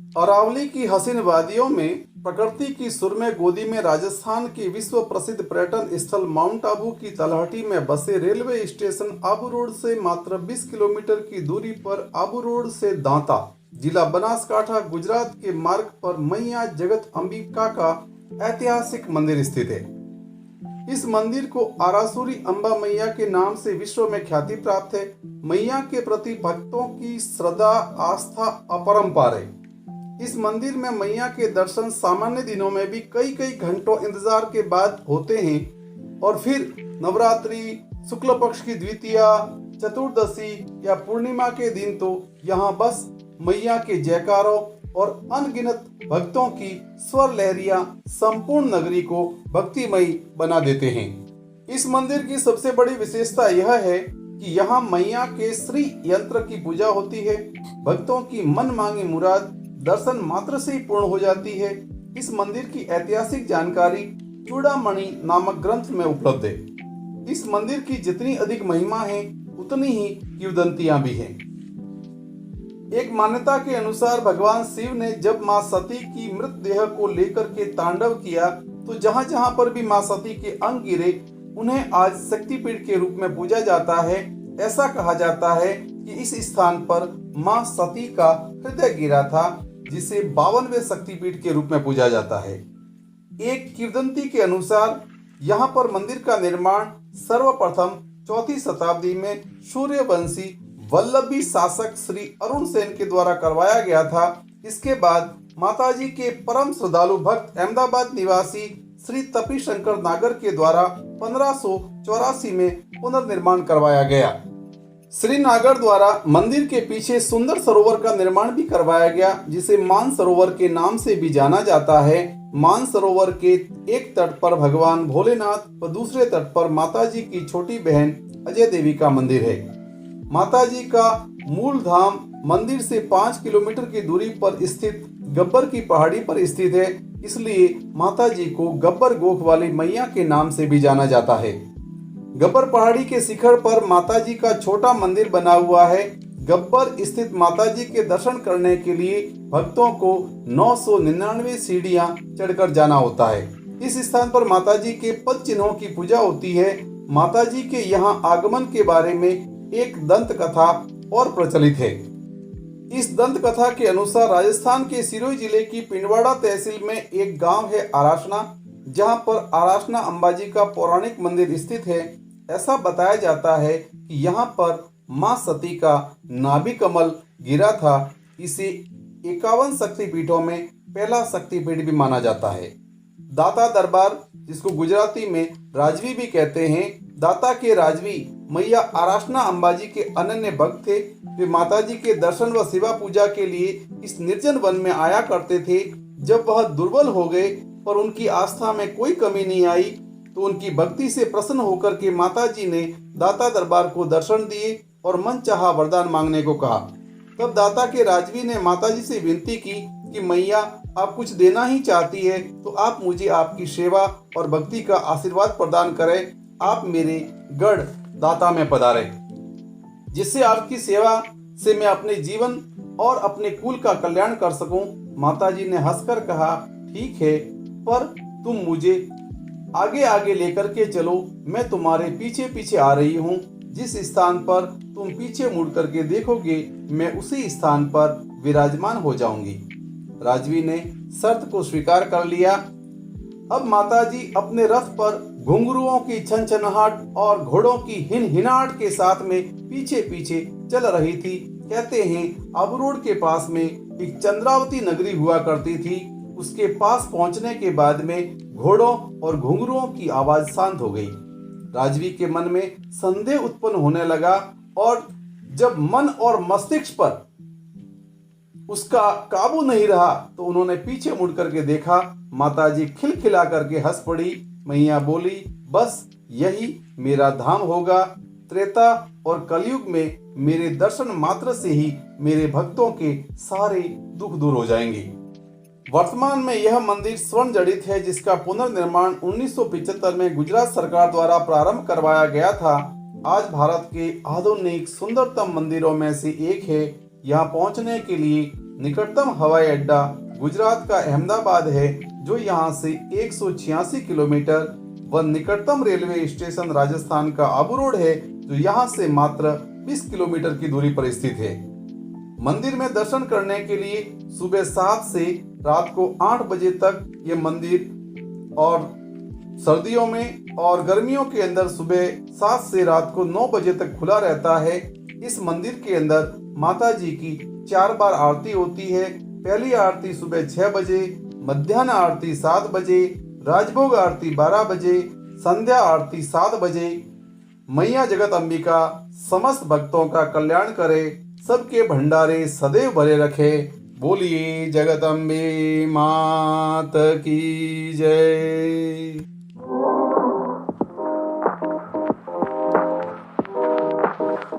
अरावली की हसीन वादियों में प्रकृति की सुरम्य गोदी में राजस्थान के विश्व प्रसिद्ध पर्यटन स्थल माउंट आबू की तलहटी में बसे रेलवे स्टेशन आबू रोड से मात्र 20 किलोमीटर की दूरी पर आबू रोड से दांता जिला बनासकांठा गुजरात के मार्ग पर मैया जगत अंबिका का ऐतिहासिक मंदिर स्थित है। इस मंदिर को आरासुरी अम्बा मैया के नाम से विश्व में ख्याति प्राप्त है। मैया के प्रति भक्तों की श्रद्धा आस्था अपरंपार है। इस मंदिर में मैया के दर्शन सामान्य दिनों में भी कई कई घंटों इंतजार के बाद होते हैं और फिर नवरात्रि, शुक्ल पक्ष की द्वितीया, चतुर्दशी या पूर्णिमा के दिन तो यहाँ बस मैया के जयकारों और अनगिनत भक्तों की स्वर लहरियां संपूर्ण नगरी को भक्तिमयी बना देते हैं। इस मंदिर की सबसे बड़ी विशेषता यह है कि यहाँ मैया के श्री यंत्र की पूजा होती है। भक्तों की मन मांगी मुराद दर्शन मात्र से ही पूर्ण हो जाती है। इस मंदिर की ऐतिहासिक जानकारी चूड़ामणि नामक ग्रंथ में उपलब्ध है। इस मंदिर की जितनी अधिक महिमा है उतनी ही किंवदंतियां भी हैं। एक मान्यता के अनुसार भगवान शिव ने जब मां सती की मृतदेह को लेकर के तांडव किया तो जहां जहां पर भी मां सती के अंग गिरे उन्हें आज शक्तिपीठ के रूप में पूजा जाता है। ऐसा कहा जाता है कि इस स्थान पर मां सती का हृदय गिरा था, जिसे 52वें शक्तिपीठ के रूप में पूजा जाता है। एक किंवदंती के अनुसार यहाँ पर मंदिर का निर्माण सर्वप्रथम 4वीं शताब्दी में सूर्यवंशी वल्लभी शासक श्री अरुण सेन के द्वारा करवाया गया था। इसके बाद माताजी के परम श्रद्धालु भक्त अहमदाबाद निवासी श्री तपी शंकर नागर के द्वारा 1584 में पुनर्निर्माण करवाया गया। श्री नागर द्वारा मंदिर के पीछे सुंदर सरोवर का निर्माण भी करवाया गया, जिसे मान सरोवर के नाम से भी जाना जाता है। मान सरोवर के एक तट पर भगवान भोलेनाथ व दूसरे तट पर माताजी की छोटी बहन अजय देवी का मंदिर है। माताजी का मूल धाम मंदिर से 5 किलोमीटर की दूरी पर स्थित गब्बर की पहाड़ी पर स्थित है, इसलिए माताजी को गब्बर गोख वाली मैया के नाम से भी जाना जाता है। गब्बर पहाड़ी के शिखर पर माताजी का छोटा मंदिर बना हुआ है। गब्बर स्थित माताजी के दर्शन करने के लिए भक्तों को 999 सीढ़ियां चढ़कर जाना होता है। इस स्थान पर माताजी के पद चिन्हों की पूजा होती है। माताजी के यहाँ आगमन के बारे में एक दंत कथा और प्रचलित है। इस दंत कथा के अनुसार राजस्थान के सिरोही जिले की पिंडवाड़ा तहसील में एक गांव है आरासना, जहां पर आरासना अंबाजी का पौराणिक मंदिर स्थित है। ऐसा बताया जाता है कि यहाँ पर मां सती का नाभि कमल गिरा था। इसे 51 शक्तिपीठों में पहला शक्तिपीठ भी माना जाता है। दाता दरबार, जिसको गुजराती में राजवी भी कहते हैं, दाता के राजवी मैया आरासना अंबाजी के अनन्य भक्त थे। वे माताजी के दर्शन व सेवा पूजा के लिए इस निर्जन वन में आया करते थे। जब वह दुर्बल हो गए पर उनकी आस्था में कोई कमी नहीं आई तो उनकी भक्ति से प्रसन्न होकर के माताजी ने दाता दरबार को दर्शन दिए और मनचाहा वरदान मांगने को कहा। तब दाता के राजवी ने माताजी से विनती की कि मैया, आप कुछ देना ही चाहती है तो आप मुझे आपकी सेवा और भक्ति का आशीर्वाद प्रदान करें। आप मेरे गढ़ दाता में पधारे, जिससे आपकी सेवा से मैं अपने जीवन और अपने कुल का कल्याण कर सकूं। माताजी ने हंसकर कहा, ठीक है, पर तुम मुझे आगे आगे लेकर के चलो, मैं तुम्हारे पीछे पीछे आ रही हूँ। जिस स्थान पर तुम पीछे मुड़ करके देखोगे मैं उसी स्थान पर विराजमान हो जाऊंगी। राजवी ने शर्त को स्वीकार कर लिया। अब माताजी अपने रथ पर घुंघरुओं की छनछनाहट और घोड़ों की हिनहिनाहट के साथ में पीछे पीछे चल रही थी। कहते हैं आबू रोड के पास में एक चंद्रावती नगरी हुआ करती थी। उसके पास पहुंचने के बाद में घोड़ों और घुंघरुओं की आवाज शांत हो गई। राजवी के मन में संदेह उत्पन्न होने लगा और जब मन और मस्तिष्क पर उसका काबू नहीं रहा तो उन्होंने पीछे मुड़ करके देखा। माताजी खिलखिला करके हंस पड़ी। मैया बोली, बस यही मेरा धाम होगा। त्रेता और कलयुग में मेरे दर्शन मात्र से ही मेरे भक्तों के सारे दुख दूर हो जाएंगे। वर्तमान में यह मंदिर स्वर्ण जड़ित है, जिसका पुनर्निर्माण 1975 में गुजरात सरकार द्वारा प्रारंभ करवाया गया था। आज भारत के आधुनिक सुंदरतम मंदिरों में से एक है। यहाँ पहुंचने के लिए निकटतम हवाई अड्डा गुजरात का अहमदाबाद है, जो यहाँ से 186 किलोमीटर व निकटतम रेलवे स्टेशन राजस्थान का आबू रोड है, जो यहाँ से मात्र 20 किलोमीटर की दूरी पर स्थित है। मंदिर में दर्शन करने के लिए सुबह 7 से रात को 8 बजे तक ये मंदिर, और सर्दियों में और गर्मियों के अंदर सुबह 7 से रात को 9 बजे तक खुला रहता है। इस मंदिर के अंदर माता जी की 4 बार आरती होती है। पहली आरती सुबह 6 बजे, मध्याह्न आरती 7 बजे, राजभोग आरती 12 बजे, संध्या आरती 7 बजे। मैया जगत अंबिका समस्त भक्तों का कल्याण करे, सबके भंडारे सदैव भरे रखे। बोलिए जगदम्बे मात की जय।